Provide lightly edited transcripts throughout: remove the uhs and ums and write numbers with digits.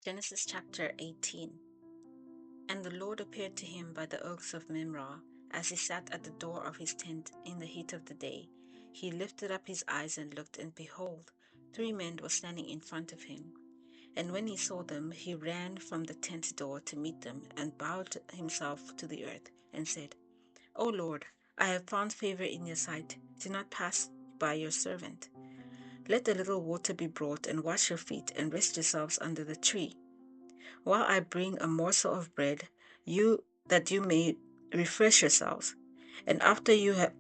Genesis chapter 18. And the Lord appeared to him by the oaks of Mamre, as he sat at the door of his tent in the heat of the day. He lifted up his eyes and looked, and behold, 3 men were standing in front of him. And when he saw them, he ran from the tent door to meet them, and bowed himself to the earth, and said, O Lord, I have found favor in your sight. Do not pass by your servant. Let a little water be brought, and wash your feet, and rest yourselves under the tree, while I bring a morsel of bread, that you may refresh yourselves, and after that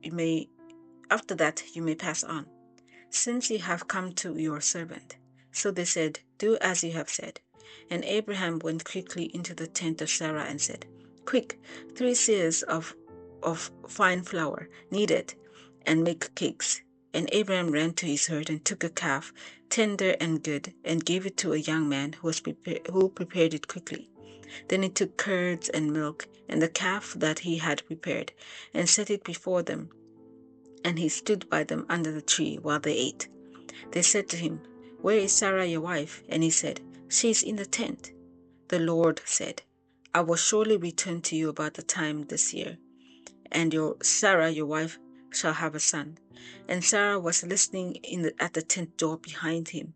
you may pass on, since you have come to your servant. So they said, Do as you have said. And Abraham went quickly into the tent of Sarah and said, Quick, 3 seahs of fine flour, knead it, and make cakes. And Abraham ran to his herd and took a calf, tender and good, and gave it to a young man who prepared it quickly. Then he took curds and milk and the calf that he had prepared, and set it before them. And he stood by them under the tree while they ate. They said to him, Where is Sarah your wife? And he said, She is in the tent. The Lord said, I will surely return to you about the time this year, and Sarah your wife shall have a son. And Sarah was listening at the tent door behind him.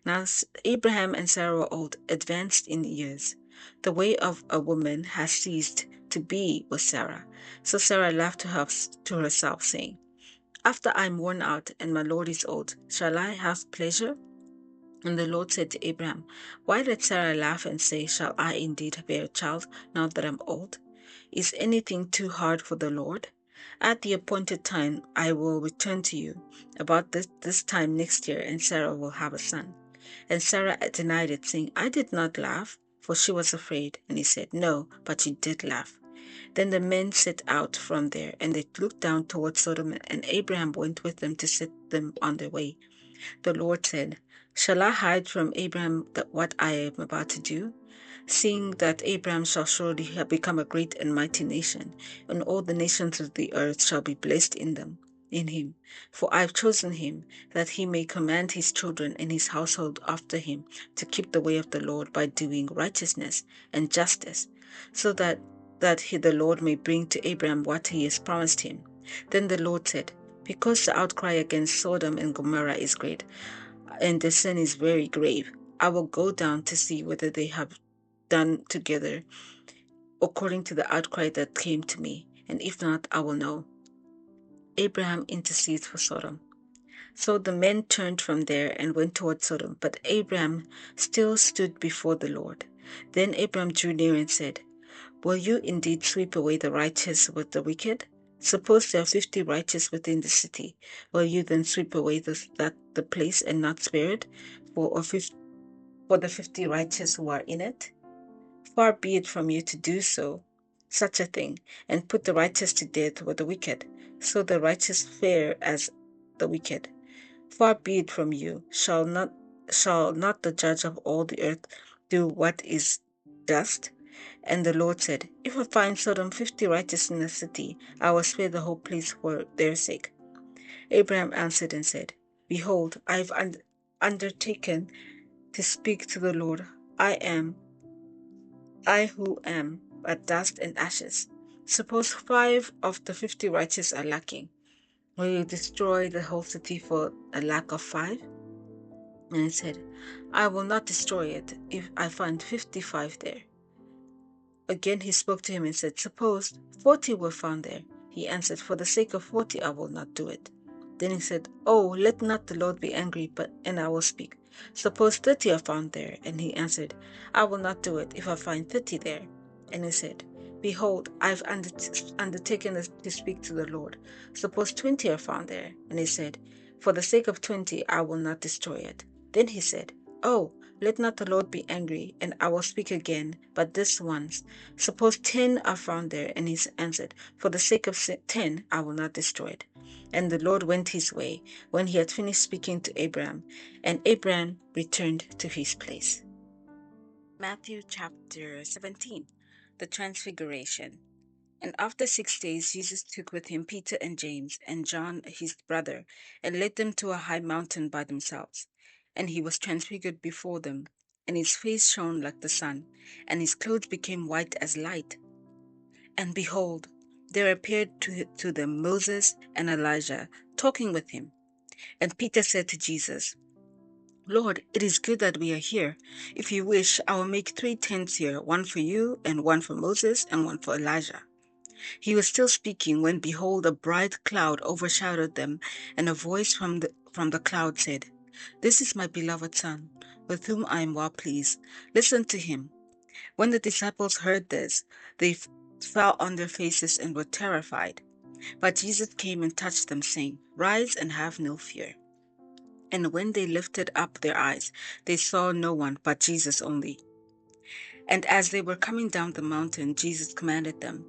Now Abraham and Sarah were old, advanced in years. The way of a woman has ceased to be with Sarah. So Sarah laughed to herself, saying, After I am worn out and my Lord is old, shall I have pleasure? And the Lord said to Abraham, Why did Sarah laugh and say, Shall I indeed bear a child now that I am old? Is anything too hard for the Lord? At the appointed time I will return to you about this time next year, and Sarah will have a son. And Sarah denied it, saying, I did not laugh, for she was afraid. And he said, No, but you did laugh. Then the men set out from there, and they looked down towards Sodom, and Abraham went with them to set them on their way. The Lord said, Shall I hide from Abraham what I am about to do? Seeing that Abraham shall surely have become a great and mighty nation, and all the nations of the earth shall be blessed in him. For I have chosen him, that he may command his children and his household after him to keep the way of the Lord by doing righteousness and justice, so that the Lord may bring to Abraham what he has promised him. Then the Lord said, Because the outcry against Sodom and Gomorrah is great, and the sin is very grave, I will go down to see whether they have done together according to the outcry that came to me, and if not, I will know. Abraham intercedes for Sodom. So the men turned from there and went toward Sodom, but Abraham still stood before the Lord. Then Abraham drew near and said, Will you indeed sweep away the righteous with the wicked? Suppose there are 50 righteous within the city. Will you then sweep away the place and not spare it for the 50 righteous who are in it? Far be it from you to do such a thing, and put the righteous to death with the wicked, so the righteous fare as the wicked. Far be it from you. Shall not the judge of all the earth do what is just? And the Lord said, If I find Sodom 50 righteous in the city, I will spare the whole place for their sake. Abraham answered and said, Behold, I have undertaken to speak to the Lord. I who am but dust and ashes. Suppose 5 of the 50 righteous are lacking. Will you destroy the whole city for a lack of 5? And he said, I will not destroy it if I find 55 there. Again he spoke to him and said, Suppose 40 were found there. He answered, For the sake of 40 I will not do it. Then he said, Oh, let not the Lord be angry, and I will speak. Suppose 30 are found there. And he answered, I will not do it if I find 30 there. And he said, Behold, I have undertaken to speak to the Lord. Suppose 20 are found there. And he said, For the sake of 20 I will not destroy it. Then he said, Oh, let not the Lord be angry, and I will speak again, but this once. Suppose 10 are found there. And he answered, For the sake of 10 I will not destroy it. And the Lord went his way when he had finished speaking to Abraham, and Abraham returned to his place. Matthew chapter 17. The Transfiguration. And after 6 days Jesus took with him Peter and James and John his brother, and led them to a high mountain by themselves. And he was transfigured before them, and his face shone like the sun, and his clothes became white as light. And behold, there appeared to them Moses and Elijah talking with him. And Peter said to Jesus, Lord, it is good that we are here. If you wish, I will make 3 tents here, one for you, and one for Moses, and one for Elijah. He was still speaking when, behold, a bright cloud overshadowed them, and a voice from the cloud said, This is my beloved Son, with whom I am well pleased. Listen to him. When the disciples heard this, they fell on their faces and were terrified. But Jesus came and touched them, saying, Rise and have no fear. And when they lifted up their eyes, they saw no one but Jesus only. And as they were coming down the mountain, Jesus commanded them,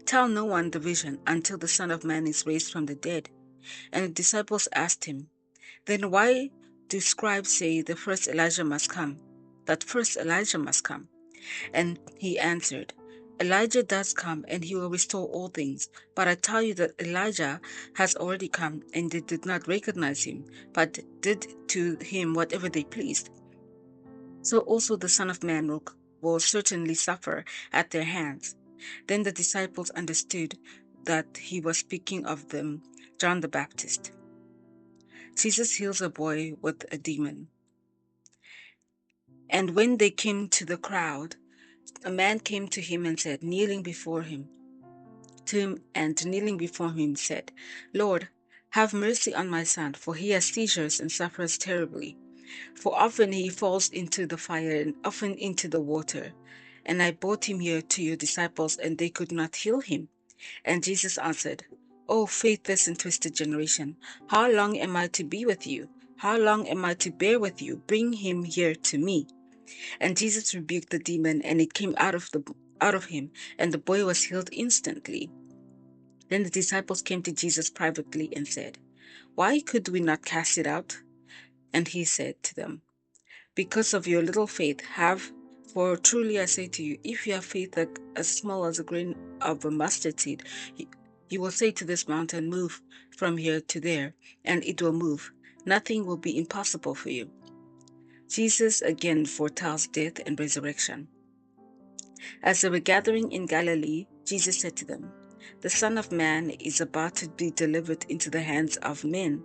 Tell no one the vision until the Son of Man is raised from the dead. And the disciples asked him, Then why do scribes say that first Elijah must come? And he answered, Elijah does come, and he will restore all things. But I tell you that Elijah has already come, and they did not recognize him, but did to him whatever they pleased. So also the Son of Man will certainly suffer at their hands. Then the disciples understood that he was speaking of them, John the Baptist. Jesus heals a boy with a demon. And when they came to the crowd, a man came to him and said, kneeling before him, said, Lord, have mercy on my son, for he has seizures and suffers terribly. For often he falls into the fire and often into the water. And I brought him here to your disciples, and they could not heal him. And Jesus answered, O faithless and twisted generation, how long am I to be with you? How long am I to bear with you? Bring him here to me. And Jesus rebuked the demon, and it came out of him, and the boy was healed instantly. Then the disciples came to Jesus privately and said, Why could we not cast it out? And he said to them, Because of your little faith, for truly I say to you, if you have faith as small as a grain of a mustard seed, you will say to this mountain, Move from here to there, and it will move. Nothing will be impossible for you. Jesus again foretells death and resurrection. As they were gathering in Galilee, Jesus said to them, The Son of Man is about to be delivered into the hands of men,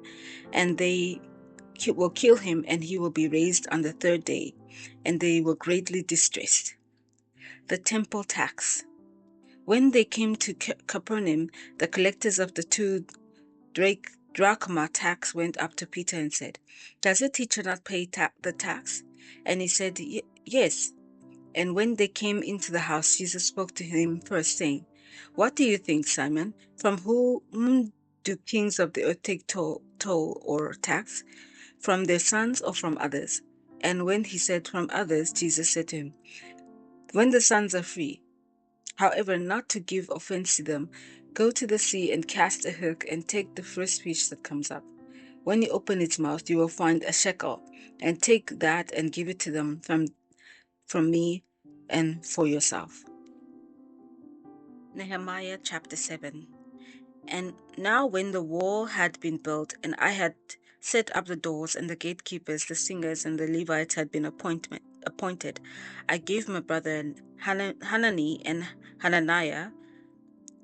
and they will kill him, and he will be raised on the 3rd day. And they were greatly distressed. The temple tax. When they came to Capernaum, the collectors of the 2 drachma tax went up to Peter and said, Does the teacher not pay the tax? And he said, Yes. And when they came into the house, Jesus spoke to him first, saying, What do you think, Simon? From whom do kings of the earth take toll or tax? From their sons or from others? And when he said from others, Jesus said to him, When the sons are free, however, not to give offense to them, go to the sea and cast a hook and take the first fish that comes up. When you open its mouth, you will find a shekel, and take that and give it to them from me and for yourself. Nehemiah chapter 7. And now when the wall had been built, and I had set up the doors, and the gatekeepers, the singers, and the Levites had been appointed, I gave my brother Hanani and Hananiah,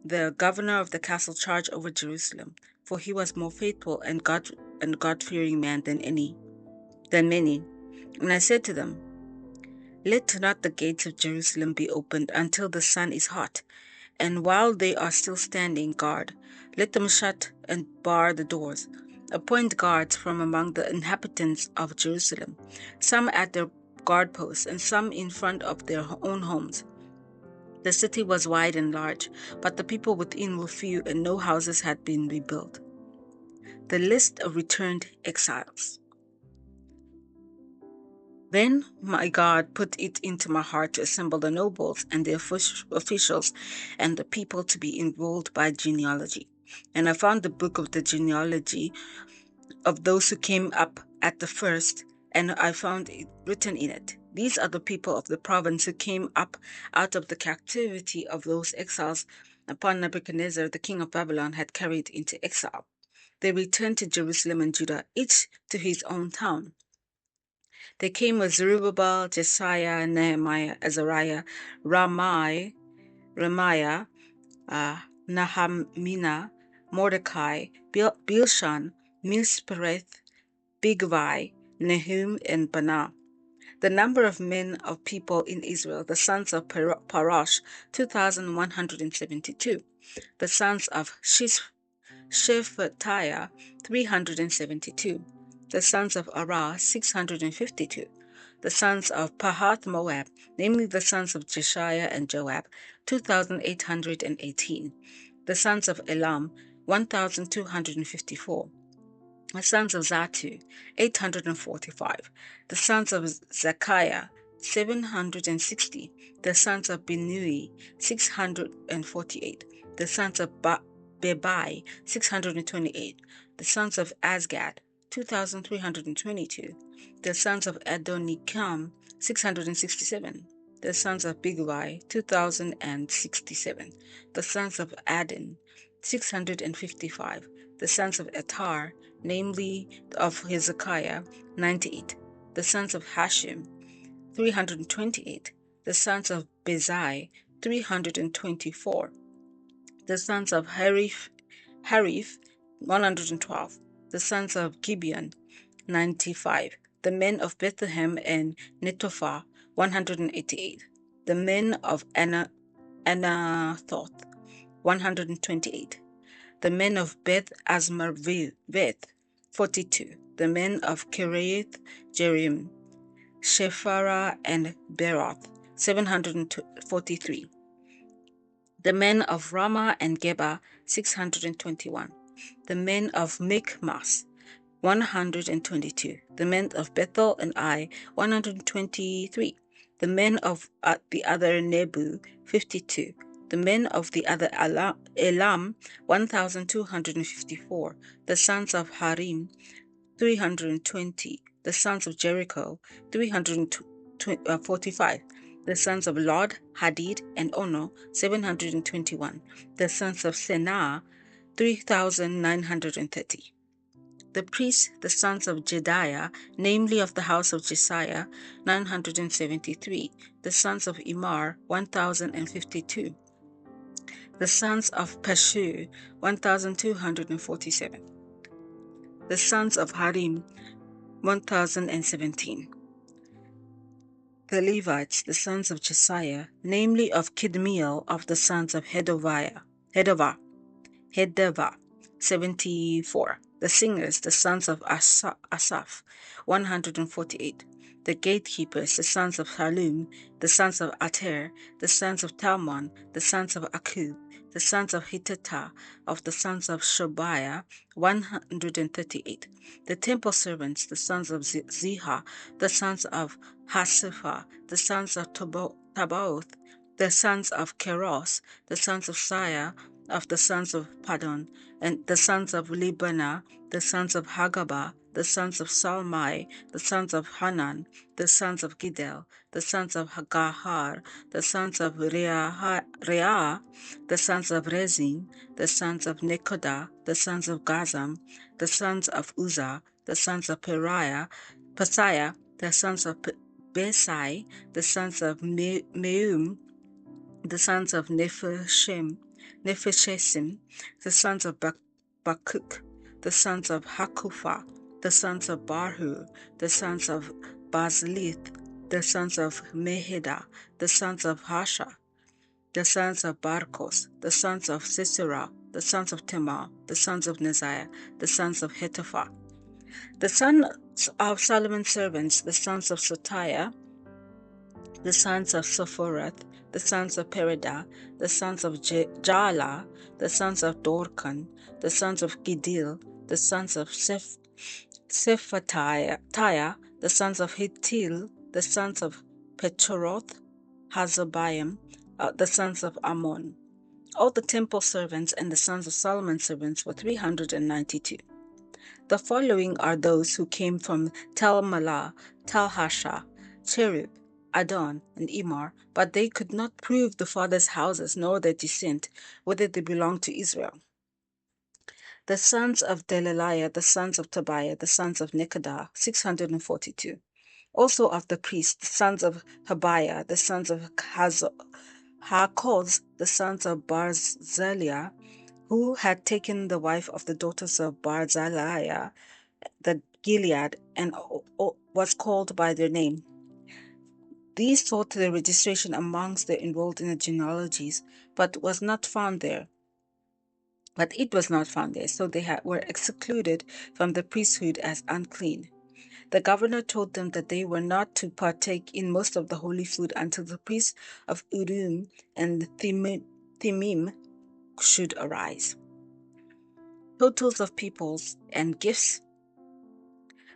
the governor of the castle, charge over Jerusalem, for he was more faithful and God-fearing man than many. And I said to them, Let not the gates of Jerusalem be opened until the sun is hot, and while they are still standing guard, let them shut and bar the doors. Appoint guards from among the inhabitants of Jerusalem, some at their guard posts, and some in front of their own homes. The city was wide and large, but the people within were few, and no houses had been rebuilt. The list of returned exiles. Then my God put it into my heart to assemble the nobles and the officials and the people to be enrolled by genealogy. And I found the book of the genealogy of those who came up at the first, and I found it written in it, These are the people of the province who came up out of the captivity of those exiles upon Nebuchadnezzar, the king of Babylon, had carried into exile. They returned to Jerusalem and Judah, each to his own town. They came with Zerubbabel, Jesiah, Nehemiah, Azariah, Ramiah, Nahamiah, Mordecai, Bilshan, Mispereth, Bigvai, Nahum, and Banah. The number of men of people in Israel, the sons of Parosh, 2,172. The sons of Shephatiah, 372. The sons of Arah, 652. The sons of Pahath Moab, namely the sons of Jeshiah and Joab, 2,818. The sons of Elam, 1,254. The sons of Zatu, 845. The sons of Zechariah, 760. The sons of Binui, 648. The sons of Bebai, 628. The sons of Azgad, 2,322. The sons of Adonikam, 667. The sons of Bigvai, 2,067. The sons of Adin, 655. The sons of Etar, namely of Hezekiah, 98. The sons of Hashim, 328. The sons of Bezai, 324. The sons of Harif, 112. The sons of Gibeon, 95. The men of Bethlehem and Netophah, 188. The men of Anathoth, 128. The men of Beth Azmaveth, 42. The men of Kiriath Jearim, Shephara, and Beroth, 743. The men of Ramah and Geba, 621. The men of Michmas, 122. The men of Bethel and Ai, 123. The men of the other Nebu, 52. The men of the other Elam, 1,254. The sons of Harim, 320. The sons of Jericho, 345. The sons of Lod, Hadid, and Ono, 721. The sons of Senah, 3,930. The priests, the sons of Jediah, namely of the house of Jesiah, 973. The sons of Imar, 1,052. The sons of Pashur, 1,247. The sons of Harim, 1,017. The Levites, the sons of Jesiah, namely of Kidmiel, of the sons of Hedavah, 74. The singers, the sons of Asaph, 148. The gatekeepers, the sons of Shallum, the sons of Ater, the sons of Talmon, the sons of Akub, the sons of Hittitah, of the sons of Shobiah, 138. The temple servants, the sons of Ziha, the sons of Hasipha, the sons of Tabaoth, the sons of Keros, the sons of Siyah, of the sons of Padon, and the sons of Libana, the sons of Hagabah, the sons of Salmai, the sons of Hanan, the sons of Gidel, the sons of Hagahar, the sons of Reah, the sons of Rezin, the sons of Nekoda, the sons of Gazam, the sons of Uzzah, the sons of Pasiah, the sons of Besai, the sons of Meum, the sons of Nepheshesim, the sons of Bakuk, the sons of Hakupha, the sons of Barhu, the sons of Bazlith, the sons of Mehida, the sons of Hasha, the sons of Barkos, the sons of Sisera, the sons of Tema, the sons of Neziah, the sons of Hetophah. The sons of Solomon's servants, the sons of Sotiah, the sons of Sophorath, the sons of Perida, the sons of Jala, the sons of Dorkan, the sons of Gidil, the sons of Shephatiah, the sons of Hittil, the sons of Petroth, Hazabiam, the sons of Ammon. All the temple servants and the sons of Solomon's servants were 392. The following are those who came from Tel Malah, Tel Hasha, Cherub, Adon, and Imar, but they could not prove the fathers' houses nor their descent, whether they belonged to Israel. The sons of Delaliah, the sons of Tobiah, the sons of Nekoda, 642. Also of the priests, the sons of Habiah, the sons of Hakoz, the sons of Barzillai, who had taken the wife of the daughters of Barzillai, the Gilead, and was called by their name. These sought their registration amongst the enrolled in the genealogies, but was not found there. But it was not found there, so they were excluded from the priesthood as unclean. The governor told them that they were not to partake in most of the holy food until the priests of Urim and Thummim should arise. Totals of peoples and gifts.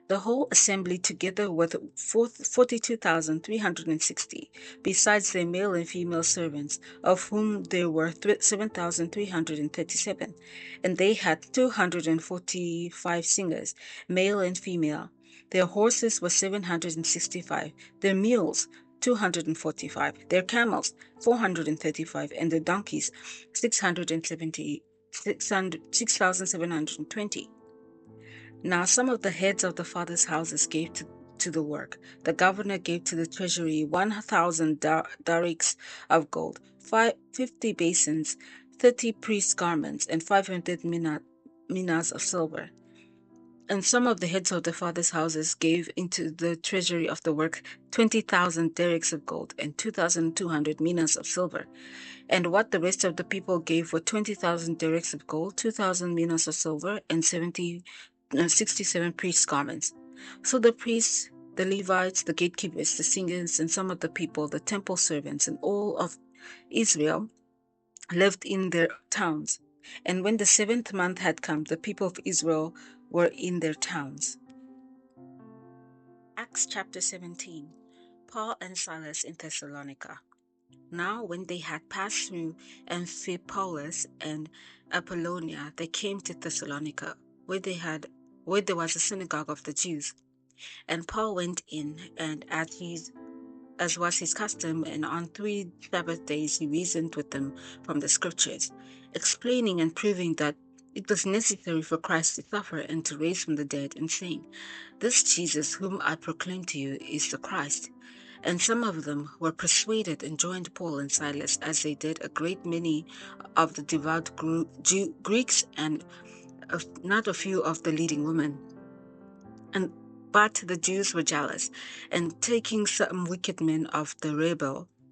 The whole assembly together was 42,360, besides their male and female servants, of whom there were 7,337, and they had 245 singers, male and female. Their horses were 765, their mules 245, their camels 435, and their donkeys 6,720. Now some of the heads of the fathers' houses gave to the work. The governor gave to the treasury 1,000 darics of gold, 50 basins, 30 priests' garments, and 500 minas of silver. And some of the heads of the fathers' houses gave into the treasury of the work 20,000 darics of gold and 2,200 minas of silver. And what the rest of the people gave were 20,000 darics of gold, 2,000 minas of silver, and 67 priests' garments. So the priests, the Levites, the gatekeepers, the singers, and some of the people, the temple servants, and all of Israel lived in their towns. And when the 7th month had come, the people of Israel were in their towns. Acts chapter 17. Paul and Silas in Thessalonica. Now when they had passed through Amphipolis and Apollonia, they came to Thessalonica, where there was a synagogue of the Jews. And Paul went in, and as was his custom, and on 3 Sabbath days he reasoned with them from the Scriptures, explaining and proving that it was necessary for Christ to suffer and to raise from the dead, and saying, "This Jesus whom I proclaim to you is the Christ." And some of them were persuaded and joined Paul and Silas, as they did a great many of the devout Greeks and not a few of the leading women. But the Jews were jealous, and taking some wicked men of the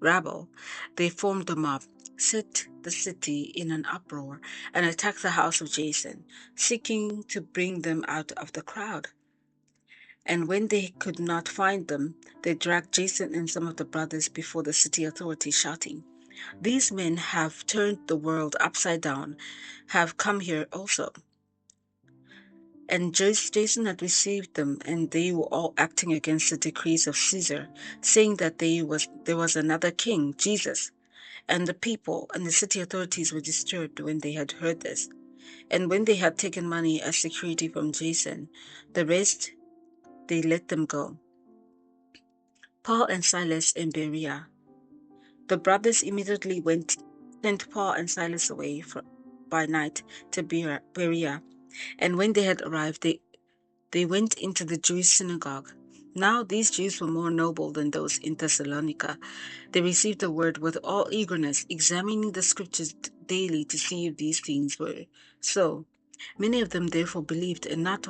rabble, they formed a mob, set the city in an uproar, and attacked the house of Jason, seeking to bring them out of the crowd. And when they could not find them, they dragged Jason and some of the brothers before the city authorities, shouting, "These men have turned the world upside down, have come here also." And Jason had received them, and they were all acting against the decrees of Caesar, saying that there was another king, Jesus. And the people and the city authorities were disturbed when they had heard this. And when they had taken money as security from Jason, the rest they let them go. Paul and Silas in Berea. The brothers immediately sent Paul and Silas away by night to Berea. And when they had arrived, they went into the Jewish synagogue. Now these Jews were more noble than those in Thessalonica. They received the word with all eagerness, examining the Scriptures daily to see if these things were so. Many of them therefore believed, and not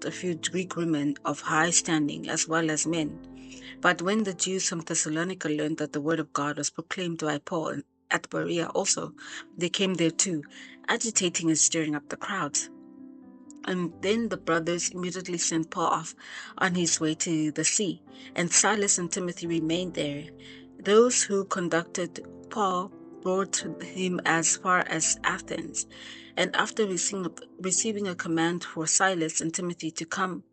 a few Greek women of high standing as well as men. But when the Jews from Thessalonica learned that the word of God was proclaimed by Paul at Berea also, they came there too, agitating and stirring up the crowds. And then the brothers immediately sent Paul off on his way to the sea, and Silas and Timothy remained there. Those who conducted Paul brought him as far as Athens, and after receiving a command for Silas and Timothy to come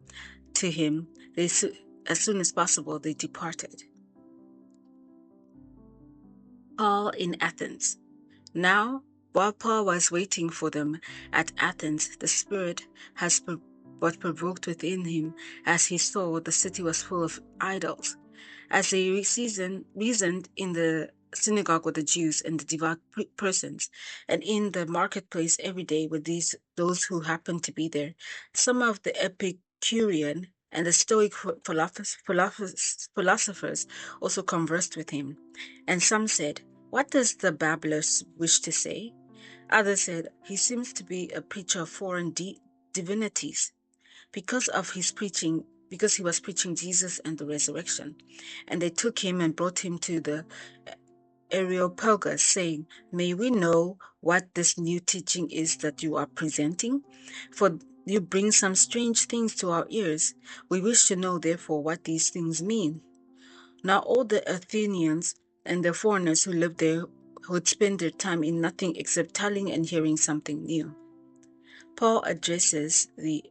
to him, as soon as possible they departed. Paul in Athens. Now, while Paul was waiting for them at Athens, the Spirit was provoked within him as he saw the city was full of idols. As they reasoned in the synagogue with the Jews and the devout persons, and in the marketplace every day with those who happened to be there, some of the Epicurean and the Stoic philosophers also conversed with him. And some said, "What does the babbler wish to say?" Others said, "He seems to be a preacher of foreign divinities," because he was preaching Jesus and the resurrection. And they took him and brought him to the Areopagus, saying, "May we know what this new teaching is that you are presenting? For you bring some strange things to our ears. We wish to know, therefore, what these things mean." Now all the Athenians and the foreigners who lived there would spend their time in nothing except telling and hearing something new. Paul addresses the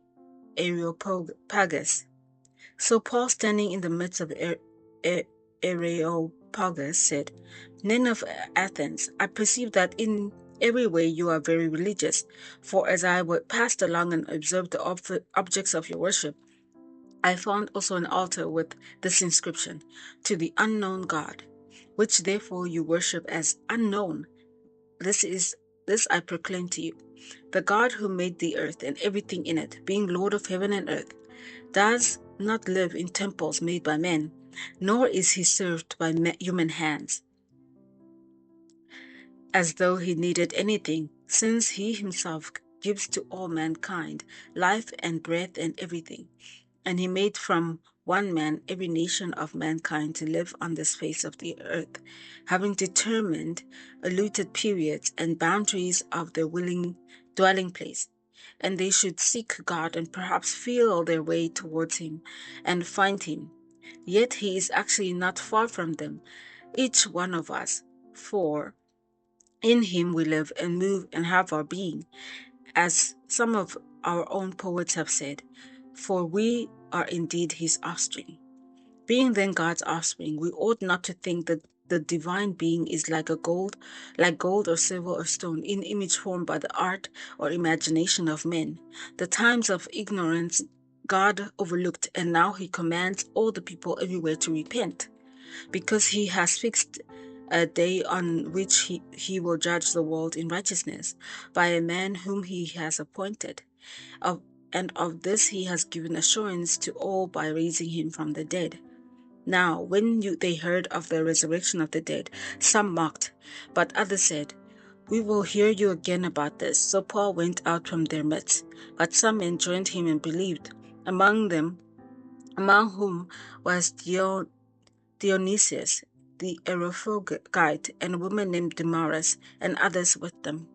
Areopagus. So Paul, standing in the midst of Areopagus, said, "Men of Athens, I perceive that in every way you are very religious. For as I passed along and observed the objects of your worship, I found also an altar with this inscription, 'To the unknown God,' which therefore you worship as unknown. This I proclaim to you. The God who made the earth and everything in it, being Lord of heaven and earth, does not live in temples made by men, nor is he served by human hands, as though he needed anything, since he himself gives to all mankind life and breath and everything. And he made from one man every nation of mankind to live on this face of the earth, having determined allotted periods and boundaries of their willing dwelling place. And they should seek God and perhaps feel their way towards him and find him. Yet he is actually not far from them, each one of us, for in him we live and move and have our being, as some of our own poets have said, for we are indeed his offspring. Being then God's offspring, we ought not to think that the divine being is like gold or silver or stone, in image formed by the art or imagination of men. The times of ignorance God overlooked, and now he commands all the people everywhere to repent, because he has fixed a day on which he will judge the world in righteousness by a man whom he has appointed. And of this he has given assurance to all by raising him from the dead. Now, when they heard of the resurrection of the dead, some mocked, but others said, "We will hear you again about this." So Paul went out from their midst, but some men joined him and believed, among whom was Dionysius the Areopagite, and a woman named Damaris, and others with them.